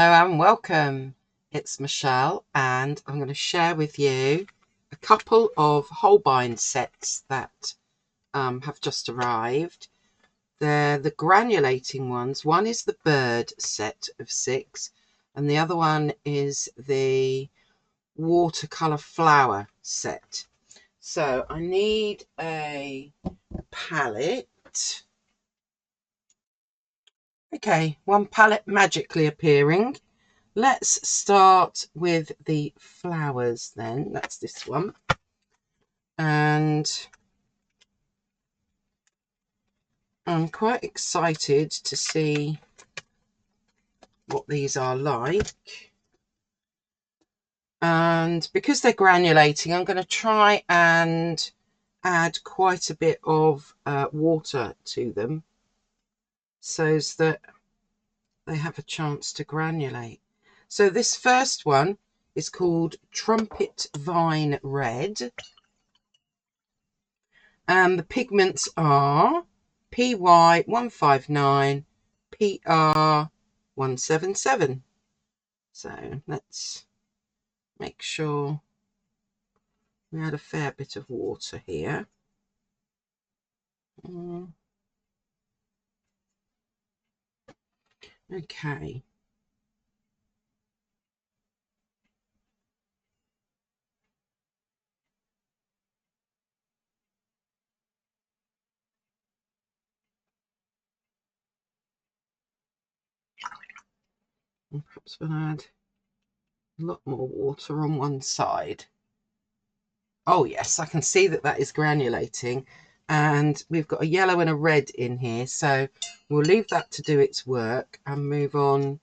and welcome. It's Michelle, and I'm going to share with you a couple of Holbein sets that have just arrived. They're the granulating ones. One is the bird set of 6, and the other one is the watercolour flower set. So I need a palette. Okay, one palette magically appearing. Let's start with the flowers then. That's this one. And I'm quite excited to see what these are like. And because they're granulating, I'm going to try and add quite a bit of water to them so that they have a chance to granulate. So this first one is called Trumpet Vine Red. And the pigments are PY159, PR177. So let's make sure we add a fair bit of water here. Okay. And perhaps we'll add a lot more water on one side. Oh yes, I can see that that is granulating, and we've got a yellow and a red in here, so we'll leave that to do its work and move on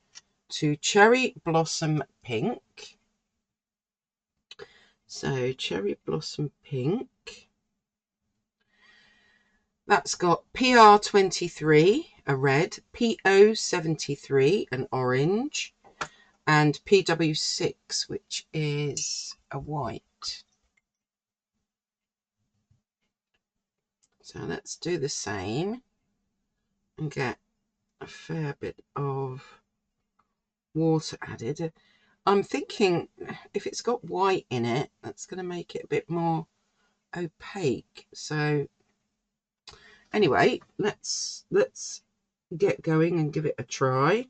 to Cherry Blossom Pink. So Cherry Blossom Pink, that's got PR23, a red, PO73, an orange, and PW6, which is a white. So let's do the same and get a fair bit of water added. I'm thinking if it's got white in it, that's going to make it a bit more opaque. So anyway, let's get going and give it a try.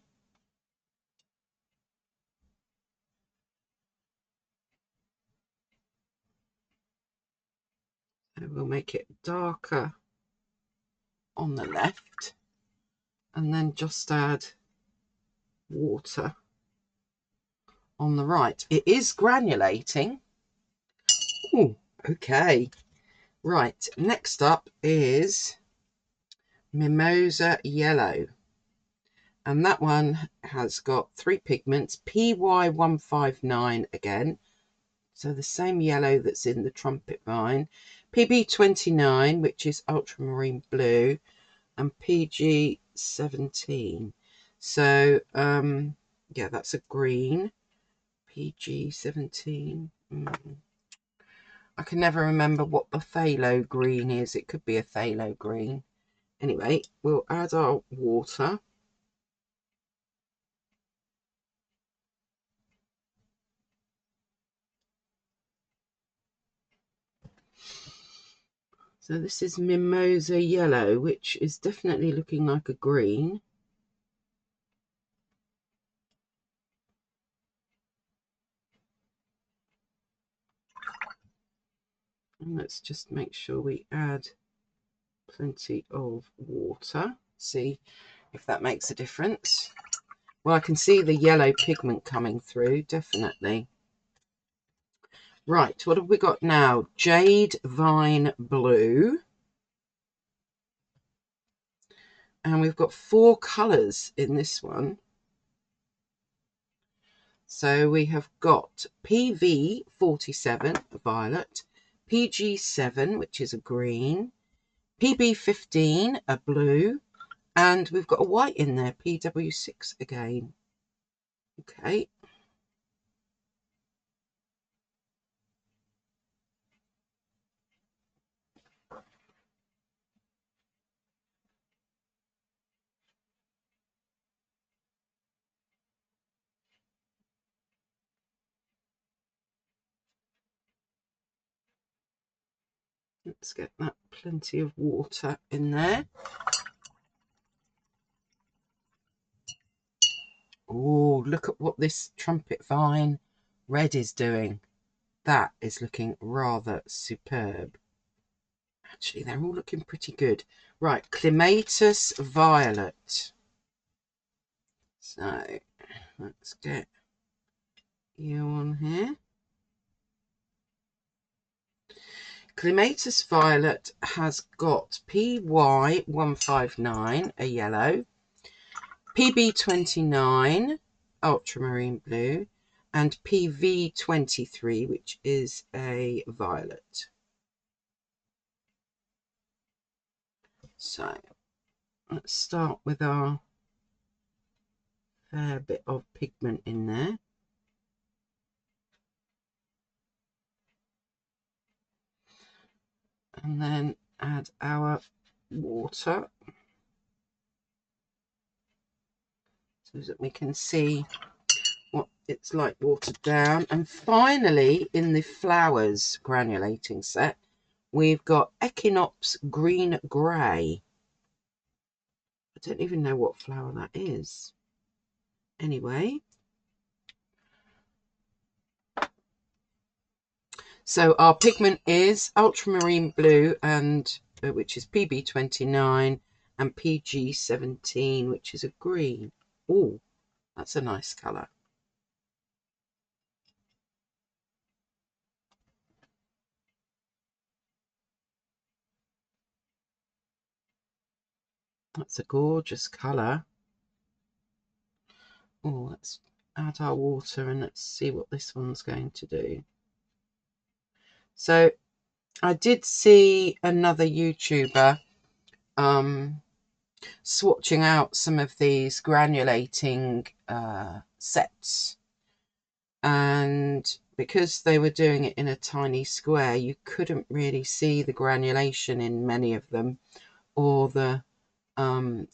So we'll make it darker on the left and then just add water on the right. It is granulating. Oh, okay. Right, next up is Mimosa Yellow. And that one has got 3 pigments, PY159 again. So the same yellow that's in the Trumpet Vine. PB29, which is ultramarine blue, and PG17. So, yeah, that's a green. PG17. I can never remember what the phthalo green is. It could be a phthalo green. Anyway, we'll add our water. So this is Mimosa Yellow, which is definitely looking like a green. And let's just make sure we add plenty of water. See if that makes a difference. Well, I can see the yellow pigment coming through, definitely. Right, what have we got now? Jade Vine Blue. And we've got 4 colours in this one. So we have got PV47, a violet, PG7, which is a green, PB15, a blue, and we've got a white in there, PW6 again. Okay. Let's get that plenty of water in there. Oh, look at what this trumpet vine red is doing. That is looking rather superb. Actually, they're all looking pretty good. Right, clematis violet. So let's get you on here. Clematis violet has got PY159, a yellow, PB29, ultramarine blue, and PV23, which is a violet. So let's start with our fair bit of pigment in there. And then add our water so that we can see what it's like watered down. And finally, in the flowers granulating set, we've got Equinox Green Grey. I don't even know what flower that is. Anyway, so our pigment is ultramarine blue, and which is PB29, and PG17, which is a green. Oh, that's a nice colour. That's a gorgeous colour. Oh, let's add our water and let's see what this one's going to do. So I did see another YouTuber swatching out some of these granulating sets, and because they were doing it in a tiny square, you couldn't really see the granulation in many of them or the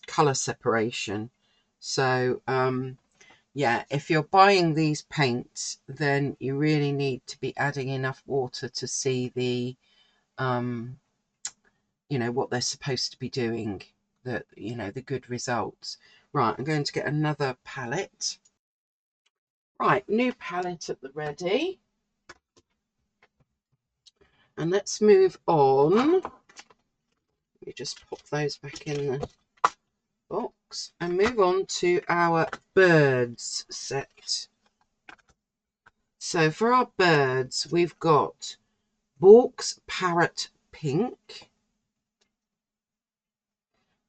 colour separation. So yeah, if you're buying these paints, then you really need to be adding enough water to see the you know, what they're supposed to be doing, that, you know, the good results. Right, I'm going to get another palette. Right, new palette at the ready. And let's move on. Let me just pop those back in the box and move on to our birds set. So for our birds, we've got Bork's Parrot Pink.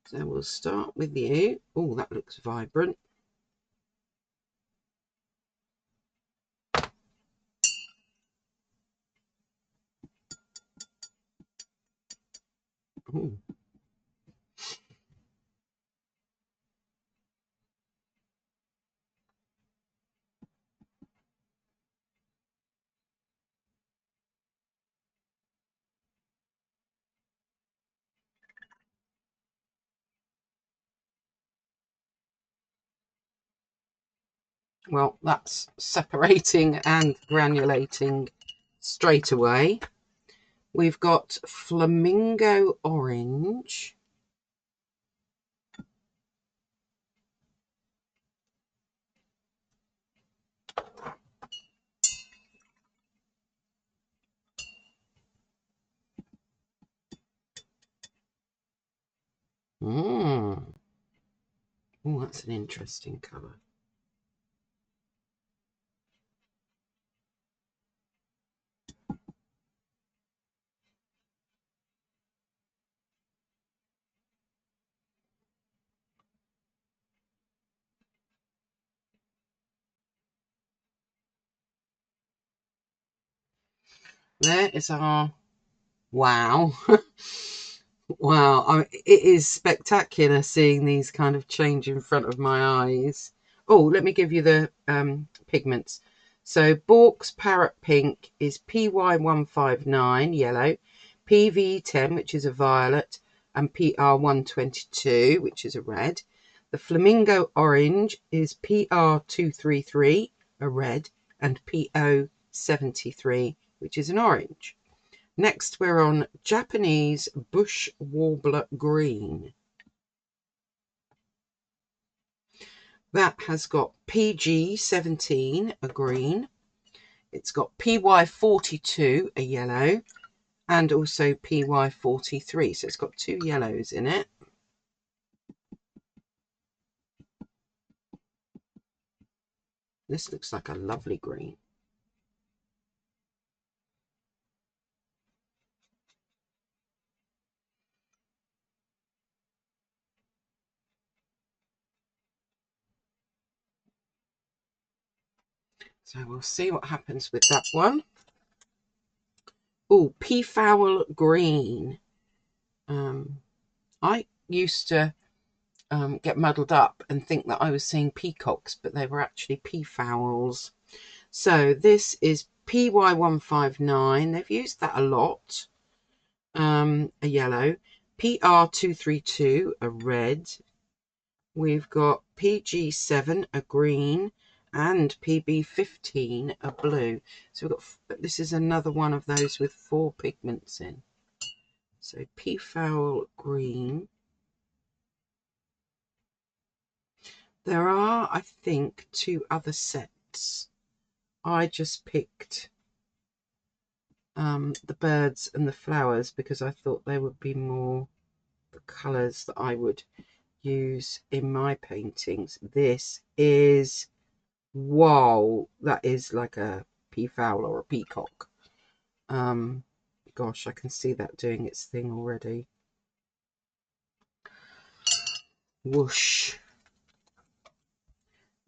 So we'll start with you. Oh, that looks vibrant. Ooh. Well, that's separating and granulating straight away. We've got Flamingo Orange. Oh, that's an interesting colour. There is our wow. Wow, it is spectacular seeing these kind of change in front of my eyes. Oh, let me give you the pigments. So Bork's Parrot Pink is PY159, yellow, PV10, which is a violet, and PR122, which is a red. The Flamingo Orange is PR233, a red, and PO73, which is an orange. Next, we're on Japanese Bush Warbler Green. That has got PG17, a green. It's got PY42, a yellow, and also PY43. So it's got 2 yellows in it. This looks like a lovely green. So we'll see what happens with that one. Oh, peafowl green. I used to get muddled up and think that I was seeing peacocks, but they were actually peafowls. So this is PY159. They've used that a lot. A yellow. PR232, a red. We've got PG7, a green, and PB15, a blue. So we've got, this is another one of those with 4 pigments in. So peafowl green. There are, I think, 2 other sets. I just picked the birds and the flowers because I thought they would be more the colours that I would use in my paintings. This is, wow, that is like a peafowl or a peacock. Gosh, I can see that doing its thing already. Whoosh.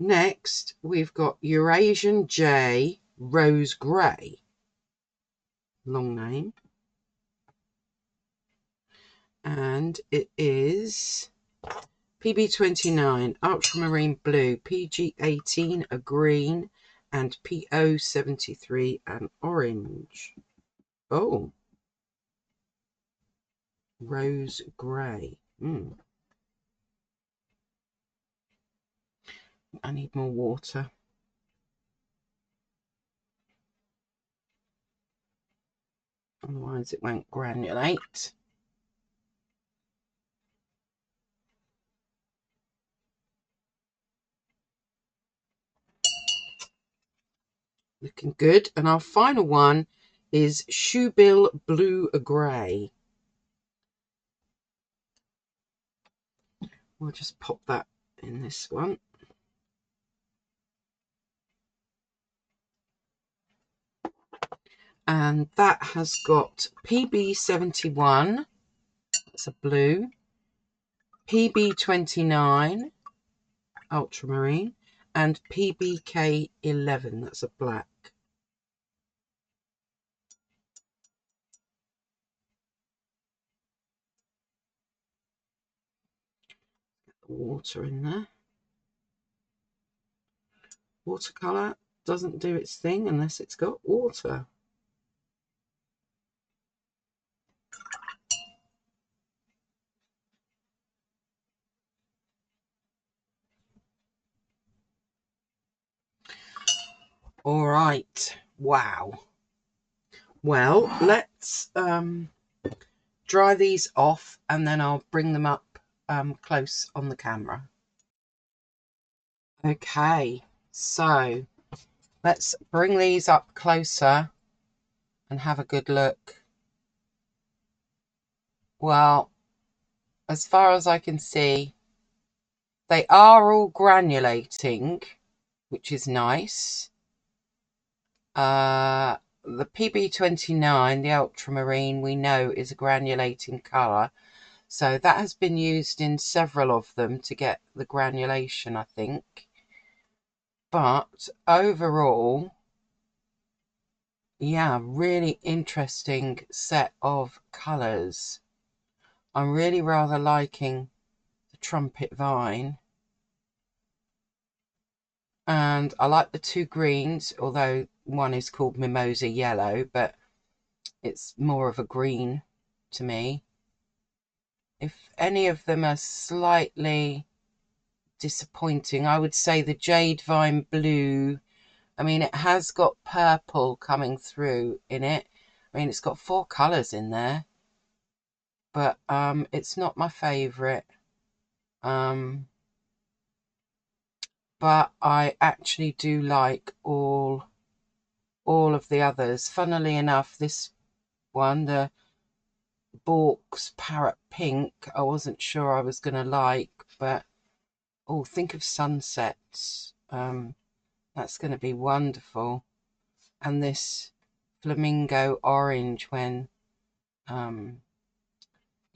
Next, we've got Eurasian J Rose Grey. Long name. And it is PB29, ultramarine blue, PG18, a green, and PO73, an orange. Oh, rose grey. I need more water. Otherwise it won't granulate. Looking good. And our final one is Shoebill Blue Grey. We'll just pop that in this one. And that has got PB71, that's a blue, PB29, ultramarine, and PBK11, that's a black. Get the water in there. Watercolour doesn't do its thing unless it's got water. All right, wow. Well, let's dry these off and then I'll bring them up close on the camera. Okay, so let's bring these up closer and have a good look. Well, as far as I can see, they are all granulating, which is nice. The PB29, the ultramarine, we know is a granulating colour. So that has been used in several of them to get the granulation, I think. But overall, yeah, really interesting set of colours. I'm really rather liking the trumpet vine. And I like the 2 greens, although one is called mimosa yellow, but it's more of a green to me. If any of them are slightly disappointing, I would say the jade vine blue. I mean, it has got purple coming through in it, I mean, it's got 4 colours in there, but it's not my favourite. But I actually do like all of the others. Funnily enough, this one, the Bork's Parrot Pink, I wasn't sure I was going to like, but oh, think of sunsets. That's going to be wonderful. And this Flamingo Orange, when you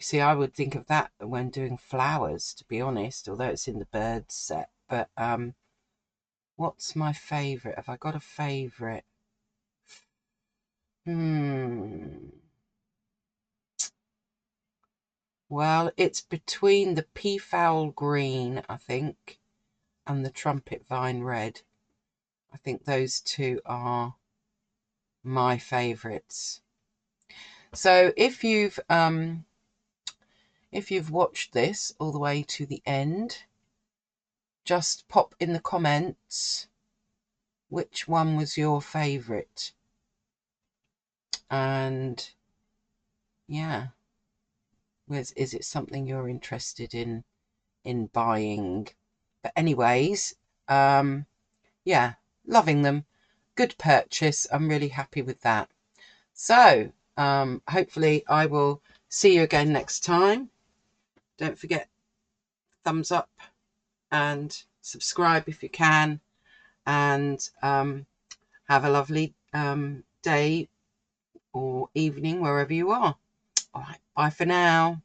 see, I would think of that when doing flowers, to be honest, although it's in the birds set. But what's my favourite? Have I got a favourite? Well, it's between the Peafowl Green, I think, and the Trumpet Vine Red. I think those two are my favourites. So if you've watched this all the way to the end, just pop in the comments which one was your favourite. And yeah, is it something you're interested in buying? But anyways, yeah, loving them. Good purchase. I'm really happy with that. So hopefully I will see you again next time. Don't forget, thumbs up and subscribe if you can, and have a lovely day or evening wherever you are. All right, bye for now.